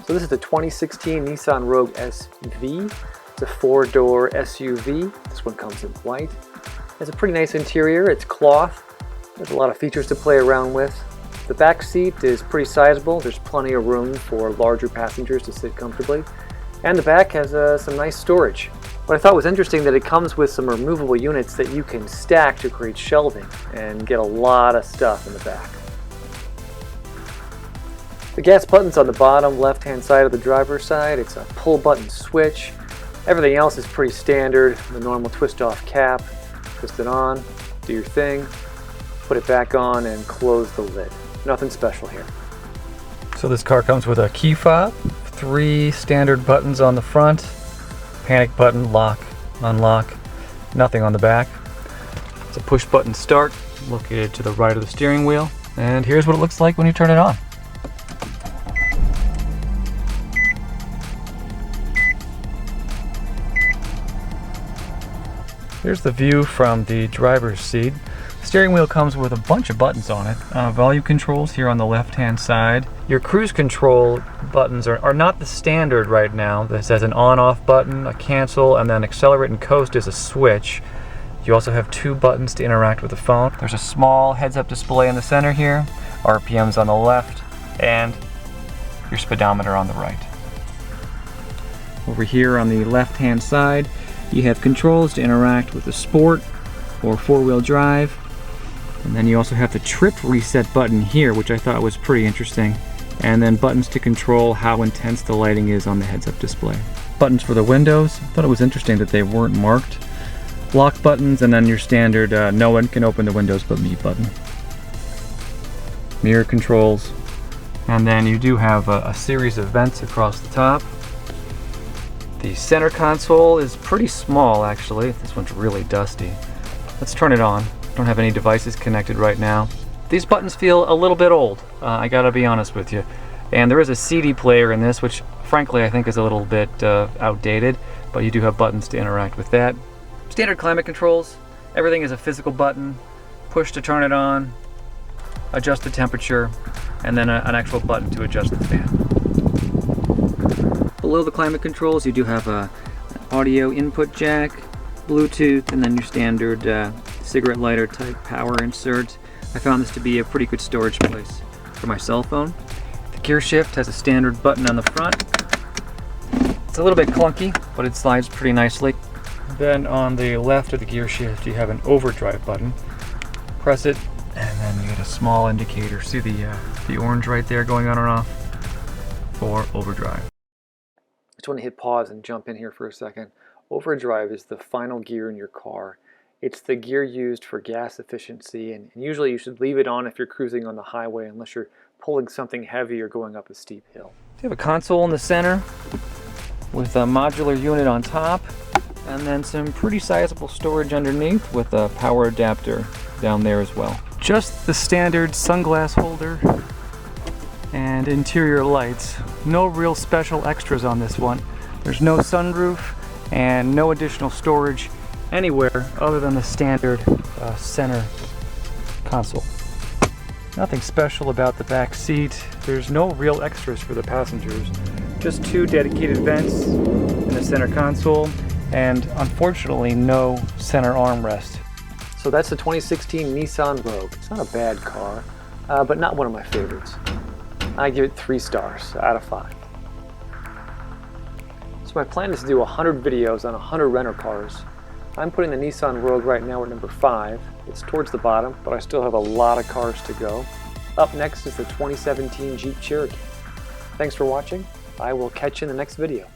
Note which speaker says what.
Speaker 1: So this is the 2016 Nissan Rogue SV. It's a 4-door SUV. This one comes in white. It's a pretty nice interior. It's cloth. There's a lot of features to play around with. The back seat is pretty sizable. There's plenty of room for larger passengers to sit comfortably. And the back has some nice storage. What I thought was interesting that it comes with some removable units that you can stack to create shelving and get a lot of stuff in the back. The gas button's on the bottom left-hand side of the driver's side. It's a pull button switch. Everything else is pretty standard. The normal twist-off cap, twist it on, do your thing, put it back on, and close the lid. Nothing special here.
Speaker 2: So this car comes with a key fob, 3 standard buttons on the front, panic button, lock, unlock, nothing on the back. It's a push button start located to the right of the steering wheel, and here's what it looks like when you turn it on. Here's the view from the driver's seat. The steering wheel comes with a bunch of buttons on it. Volume controls here on the left-hand side. Your cruise control buttons are not the standard right now. This has an on-off button, a cancel, and then accelerate and coast is a switch. You also have 2 buttons to interact with the phone. There's a small heads-up display in the center here, RPMs on the left, and your speedometer on the right. Over here on the left-hand side, you have controls to interact with the Sport or 4-wheel drive. And then you also have the trip reset button here, which I thought was pretty interesting. And then buttons to control how intense the lighting is on the heads-up display. Buttons for the windows. I thought it was interesting that they weren't marked. Lock buttons, and then your standard no one can open the windows but me button. Mirror controls. And then you do have a series of vents across the top. The center console is pretty small, actually. This one's really dusty. Let's turn it on. Don't have any devices connected right now. These buttons feel a little bit old, I gotta be honest with you. And there is a CD player in this, which frankly I think is a little bit outdated, but you do have buttons to interact with that. Standard climate controls. Everything is a physical button. Push to turn it on, adjust the temperature, and then an actual button to adjust the fan. Below the climate controls, you do have an audio input jack, Bluetooth, and then your standard cigarette lighter type power insert. I found this to be a pretty good storage place for my cell phone. The gear shift has a standard button on the front. It's a little bit clunky, but it slides pretty nicely. Then on the left of the gear shift, you have an overdrive button. Press it, and then you get a small indicator. See the orange right there going on and off for overdrive.
Speaker 1: I just want to hit pause and jump in here for a second. Overdrive is the final gear in your car. It's the gear used for gas efficiency, and usually you should leave it on if you're cruising on the highway unless you're pulling something heavy or going up a steep hill.
Speaker 2: You have a console in the center with a modular unit on top, and then some pretty sizable storage underneath with a power adapter down there as well. Just the standard sunglass holder and interior lights. No real special extras on this one. There's no sunroof and no additional storage anywhere other than the standard center console. Nothing special about the back seat. There's no real extras for the passengers. Just 2 dedicated vents in the center console, and unfortunately no center armrest.
Speaker 1: So that's the 2016 Nissan Rogue. It's not a bad car, but not one of my favorites. I give it 3 stars out of 5. So my plan is to do 100 videos on 100 rental cars. I'm putting the Nissan Rogue right now at number 5. It's towards the bottom, but I still have a lot of cars to go. Up next is the 2017 Jeep Cherokee. Thanks for watching. I will catch you in the next video.